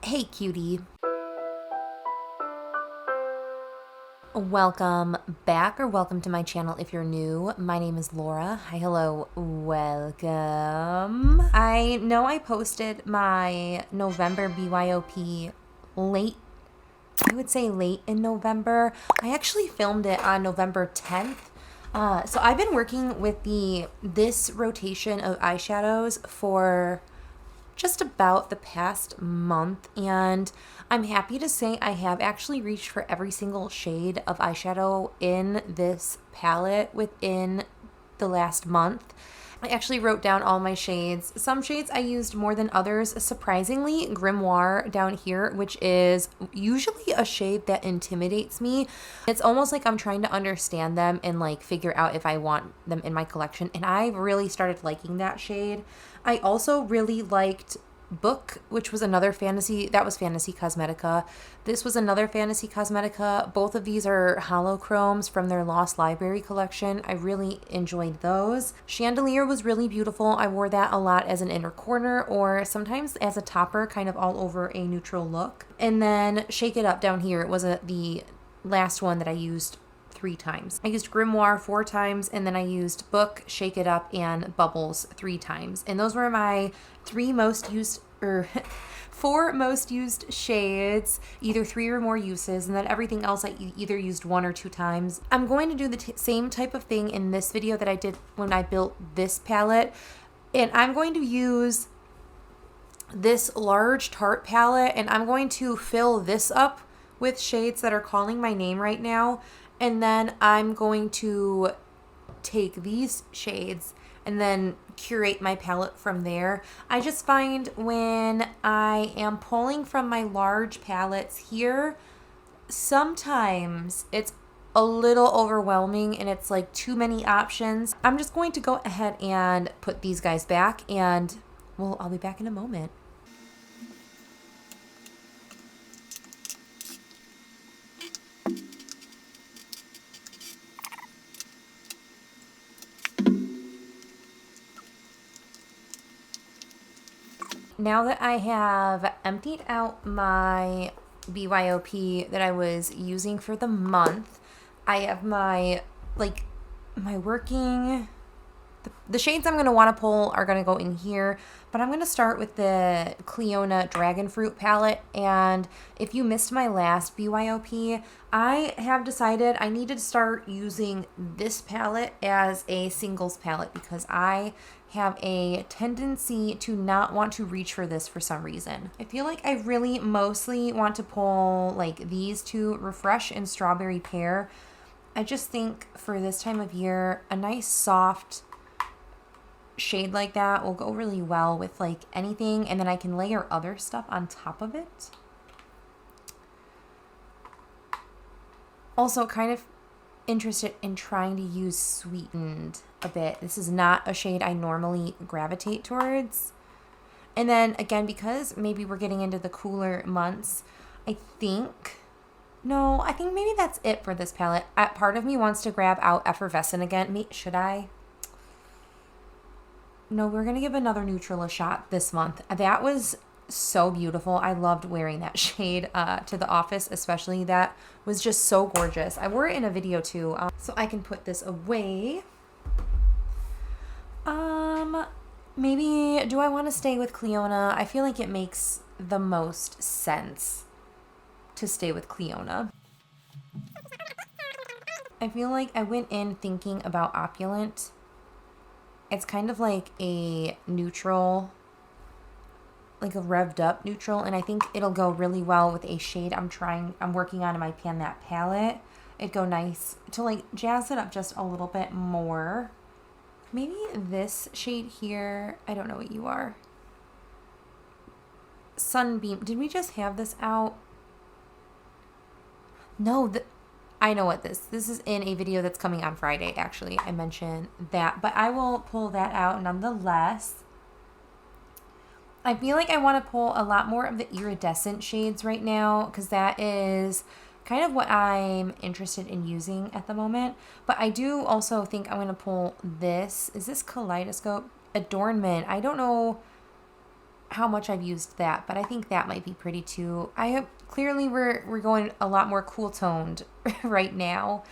Hey cutie. Welcome back or welcome to my channel if you're new. My name is Laura. Hi, hello, welcome. I know I posted my November BYOP late, I would say late in November. I actually filmed it on November 10th. So I've been working with this rotation of eyeshadows for just about the past month, and I'm happy to say I have actually reached for every single shade of eyeshadow in this palette within the last month. I actually wrote down all my shades. Some shades I used more than others. Surprisingly, Grimoire down here, which is usually a shade that intimidates me. It's almost like I'm trying to understand them and like figure out if I want them in my collection, and I really started liking that shade. I also really liked Book, which was another fantasy, that was Fantasy Cosmetica. This was another Fantasy Cosmetica. Both of these are holochromes from their Lost Library collection. I really enjoyed those. Chandelier was really beautiful. I wore that a lot as an inner corner or sometimes as a topper, kind of all over a neutral look. And then Shake It Up down here, it was the last one that I used 3 times. I used Grimoire 4 times, and then I used Book, Shake It Up, and Bubbles 3 times. And those were my 4 most used shades, either 3 or more uses, and then everything else I either used 1 or 2 times. I'm going to do the same type of thing in this video that I did when I built this palette, and I'm going to use this large Tarte palette, and I'm going to fill this up with shades that are calling my name right now. And then I'm going to take these shades and then curate my palette from there. I just find when I am pulling from my large palettes here, sometimes it's a little overwhelming and it's like too many options. I'm just going to go ahead and put these guys back, and well, I'll be back in a moment. Now that I have emptied out my BYOP that I was using for the month, I have my working, the shades I'm going to want to pull are going to go in here, but I'm going to start with the Clionadh Dragon Fruit palette. And if you missed my last BYOP, I have decided I need to start using this palette as a singles palette because I have a tendency to not want to reach for this for some reason. I feel like I really mostly want to pull like these 2, Refresh and Strawberry Pear. I just think for this time of year, a nice soft shade like that will go really well with like anything, and then I can layer other stuff on top of it. Also kind of interested in trying to use Sweetened a bit. This is not a shade I normally gravitate towards. And then again, because maybe we're getting into the cooler months, I think maybe that's it for this palette. Part of me wants to grab out Effervescent again. Should I? No, we're going to give another neutral a shot this month. That was so beautiful. I loved wearing that shade to the office, especially. That was just so gorgeous. I wore it in a video too, so I can put this away. Maybe, do I want to stay with Clionadh? I feel like it makes the most sense to stay with Clionadh. I feel like I went in thinking about Opulent. It's kind of like a neutral, like a revved up neutral, and I think it'll go really well with a shade I'm working on in my Pan That palette. It'd go nice to like jazz it up just a little bit more. Maybe this shade here, I don't know what you are. Sunbeam, did we just have this out? No, I know what this is in a video that's coming on Friday, actually. I mentioned that, but I will pull that out nonetheless. I feel like I want to pull a lot more of the iridescent shades right now because that is kind of what I'm interested in using at the moment. But I do also think I'm going to pull this. Is this Kaleidoscope? Adornment. I don't know how much I've used that, but I think that might be pretty too. Clearly we're going a lot more cool toned right now,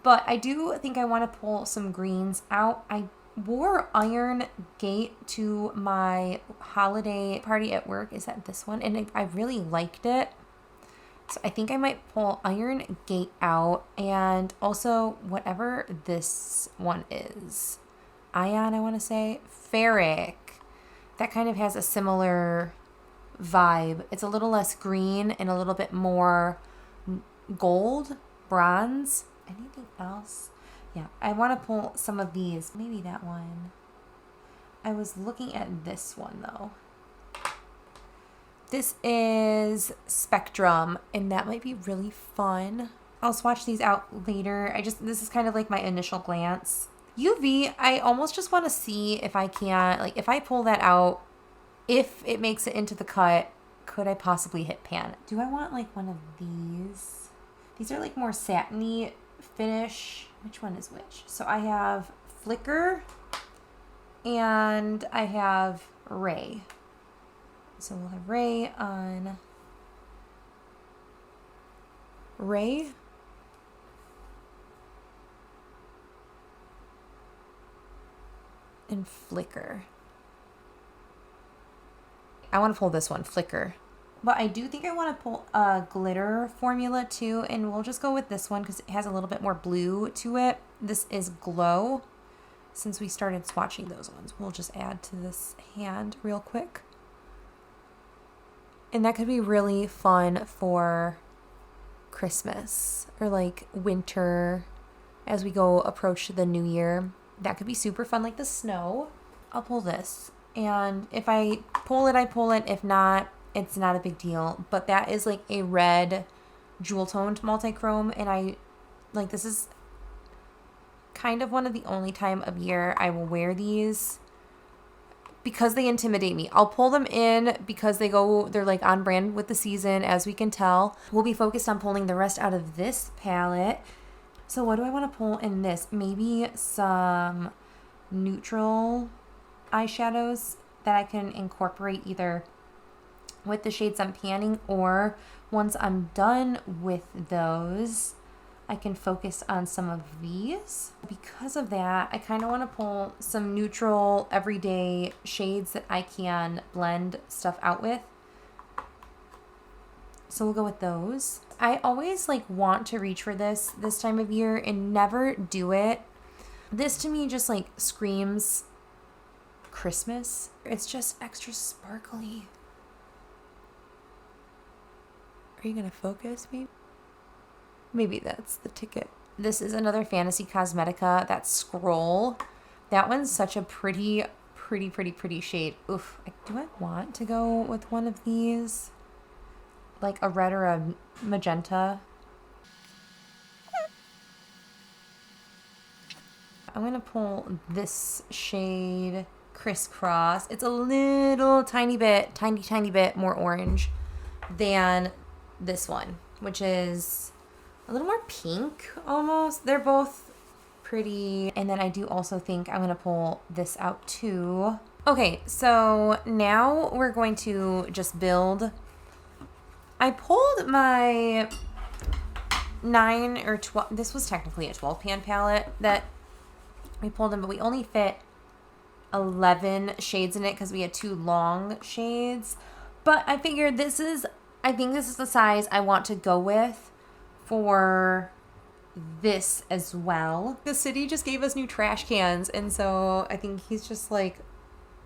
but I do think I want to pull some greens out. I wore Iron Gate to my holiday party at work. Is that this one? And I really liked it. So I think I might pull Iron Gate out, and also whatever this one is. Ion, I want to say. Ferric. That kind of has a similar vibe. It's a little less green and a little bit more gold, bronze. Anything else? Yeah, I want to pull some of these. Maybe that one. I was looking at this one though. This is Spectrum, and that might be really fun. I'll swatch these out later. This is kind of like my initial glance. UV, I almost just want to see if I can, like, if I pull that out, if it makes it into the cut, could I possibly hit pan? Do I want like one of these? These are like more satiny finish. Which one is which? So I have Flicker and I have Ray. So we'll have Ray on Ray. And Flicker. I want to pull this one, Flicker. But I do think I want to pull a glitter formula too, and we'll just go with this one because it has a little bit more blue to it. This is Glow. Since we started swatching those ones, we'll just add to this hand real quick. And that could be really fun for Christmas or like winter as we go approach the new year. That could be super fun, like the snow. I'll pull this. And if I pull it, I pull it. If not, it's not a big deal. But that is like a red jewel toned multi-chrome. And this is kind of one of the only time of year I will wear these because they intimidate me. I'll pull them in because they're like on brand with the season, as we can tell. We'll be focused on pulling the rest out of this palette. So what do I want to pull in this? Maybe some neutral eyeshadows that I can incorporate either with the shades I'm panning, or once I'm done with those, I can focus on some of these. Because of that, I kind of want to pull some neutral everyday shades that I can blend stuff out with. So we'll go with those. I always want to reach for this time of year and never do it. This to me just screams Christmas. It's just extra sparkly. Are you gonna focus me? Maybe that's the ticket. This is another Fantasy Cosmetica, that Scroll. That one's such a pretty shade. Oof. Do I want to go with one of these? Like a red or a magenta? I'm gonna pull this shade, Criss Cross. It's a little tiny bit more orange than this one, which is a little more pink almost. They're both pretty. And then I do also think I'm gonna pull this out too. Okay, so now we're going to just build. I pulled my 9 or 12, this was technically a 12 pan palette that we pulled in, but we only fit 11 shades in it because we had 2 long shades. But I figured I think this is the size I want to go with for this as well. The city just gave us new trash cans, and so I think he's just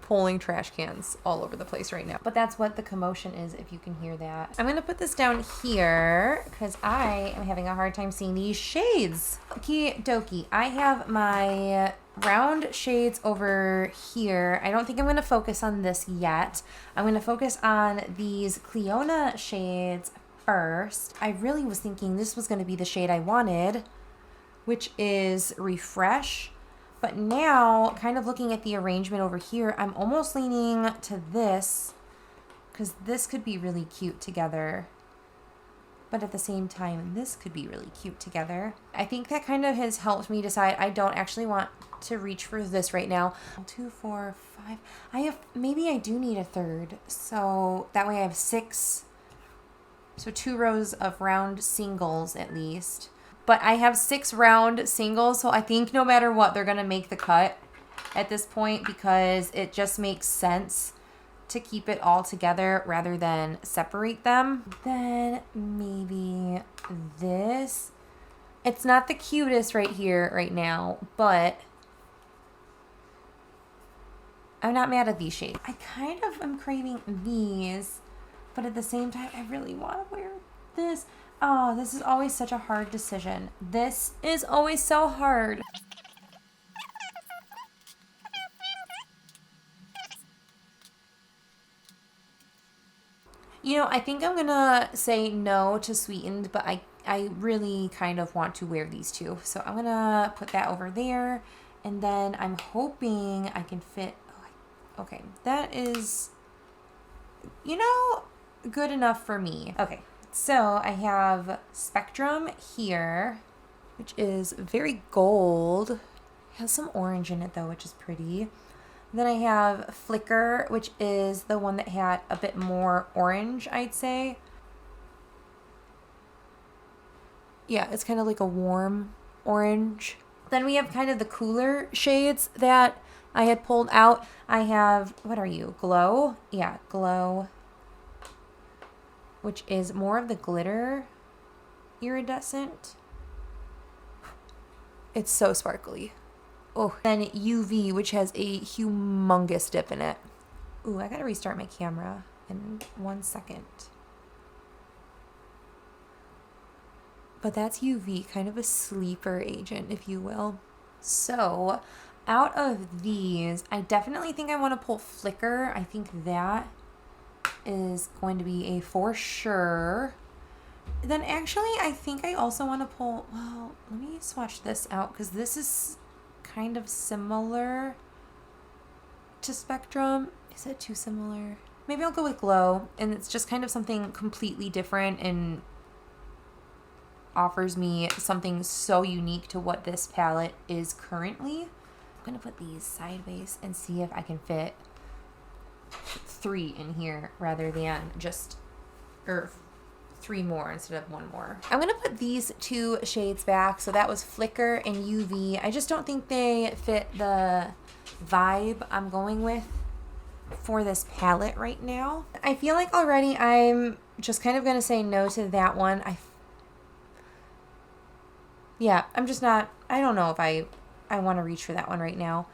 pulling trash cans all over the place right now. But that's what the commotion is, if you can hear that. I'm gonna put this down here because I am having a hard time seeing these shades. Okie dokie. I have my round shades over here. I don't think I'm gonna focus on this yet. I'm gonna focus on these Cleona shades first. I really was thinking this was gonna be the shade I wanted, which is Refresh. But now, kind of looking at the arrangement over here, I'm almost leaning to this because this could be really cute together. but at the same time, this could be really cute together. I think that kind of has helped me decide I don't actually want to reach for this right now. 2, 4, 5. Maybe I do need a third. So that way I have 6. So 2 rows of round singles at least. But I have 6 round singles. So I think no matter what, they're going to make the cut at this point because it just makes sense to keep it all together rather than separate them. Then maybe this. It's not the cutest right here right now, but I'm not mad at these shades. I kind of am craving these, but at the same time, I really want to wear this. Oh, this is always such a hard decision. This is always so hard. You know, I think I'm gonna say no to sweetened, but I really kind of want to wear these two. So I'm gonna put that over there, and then I'm hoping I can fit. Okay, that is, you know, good enough for me. Okay, so I have Spectrum here, which is very gold. Has some orange in it though, which is pretty. Then I have Flicker, which is the one that had a bit more orange, I'd say. Yeah, it's kind of like a warm orange. Then we have kind of the cooler shades that I had pulled out. I have, what are you, Glow? Yeah, Glow, which is more of the glitter iridescent. It's so sparkly. Oh, then UV, which has a humongous dip in it. Ooh, I gotta restart my camera in 1 second. But that's UV, kind of a sleeper agent, if you will. So, out of these, I definitely think I want to pull Flicker. I think that is going to be a for sure. Then actually, I think I also want to pull, well, let me swatch this out because this is kind of similar to Spectrum. Is it too similar? Maybe I'll go with Glow, and it's just kind of something completely different and offers me something so unique to what this palette is currently. I'm gonna put these sideways and see if I can fit 3 in here rather than just, or 3 more instead of 1 more. I'm gonna put these 2 shades back. So that was Flicker and UV. I just don't think they fit the vibe I'm going with for this palette right now. I feel like already I'm just kind of gonna say no to that one. Yeah, I'm just not, I don't know if I want to reach for that one right now.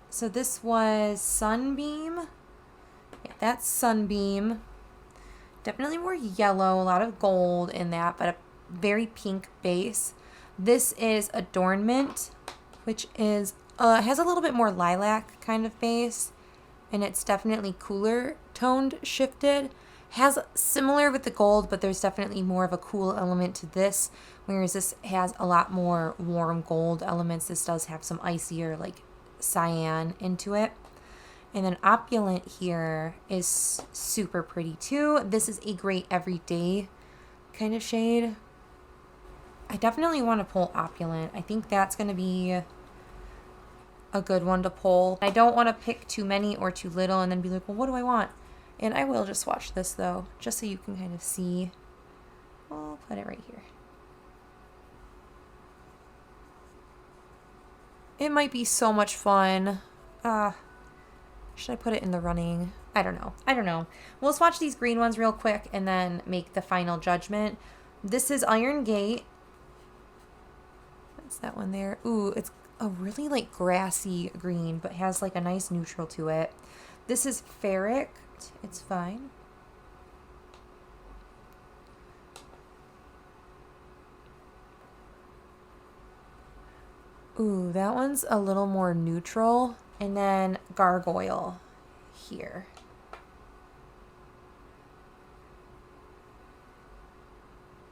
So this was Sunbeam. Yeah, that's Sunbeam. Definitely more yellow, a lot of gold in that, but a very pink base. This is Adornment, which is has a little bit more lilac kind of base, and it's definitely cooler toned shifted. Has similar with the gold, but there's definitely more of a cool element to this, whereas this has a lot more warm gold elements. This does have some icier like cyan into it. And then Opulent here is super pretty too. This is a great everyday kind of shade. I definitely want to pull Opulent. I think that's going to be a good one to pull. I don't want to pick too many or too little and then be like, well, what do I want? And I will just swatch this though, just so you can kind of see. I'll put it right here. It might be so much fun. Should I put it in the running? I don't know. We'll swatch these green ones real quick and then make the final judgment. This is Iron Gate. What's that one there? Ooh, it's a really like grassy green, but has like a nice neutral to it. This is Ferric. It's fine. Ooh, that one's a little more neutral. And then Gargoyle here.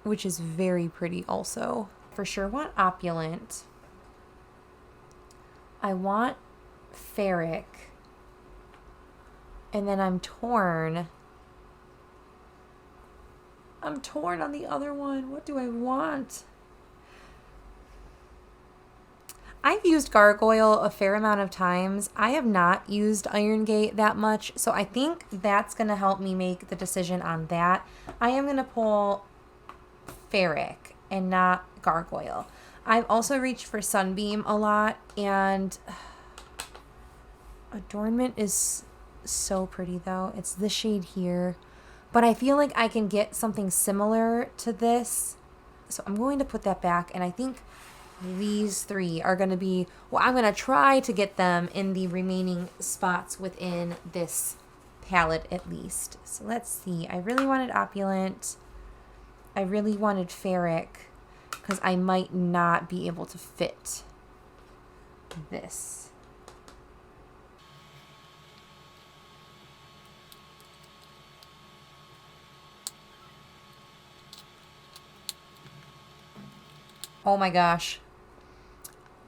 Which is very pretty also. For sure want Opulent. I want Ferric. And then I'm torn. I'm torn on the other one. What do I want? I've used Gargoyle a fair amount of times. I have not used Iron Gate that much, so I think that's going to help me make the decision on that. I am going to pull Ferric and not Gargoyle. I've also reached for Sunbeam a lot, and Adornment is so pretty though. It's this shade here, but I feel like I can get something similar to this, so I'm going to put that back, and I think these three are going to be, well, I'm going to try to get them in the remaining spots within this palette at least. So let's see. I really wanted Opulent. I really wanted Ferric because I might not be able to fit this. Oh my gosh.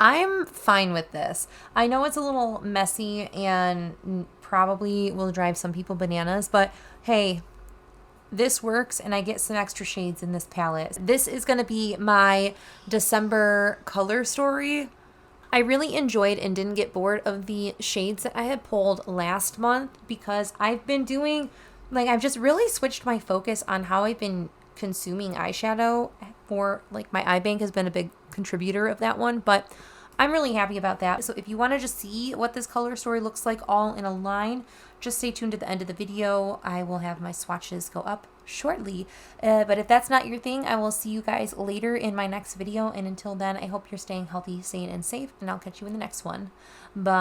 I'm fine with this. I know it's a little messy and probably will drive some people bananas, but hey, this works and I get some extra shades in this palette. This is going to be my December color story. I really enjoyed and didn't get bored of the shades that I had pulled last month because I've been doing, like, I've just really switched my focus on how I've been consuming eyeshadow. For like, my eye bank has been a big contributor of that one, but I'm really happy about that. So if you want to just see what this color story looks like all in a line, just stay tuned to the end of the video. I will have my swatches go up shortly. But if that's not your thing, I will see you guys later in my next video. And until then, I hope you're staying healthy, sane, and safe. And I'll catch you in the next one. Bye.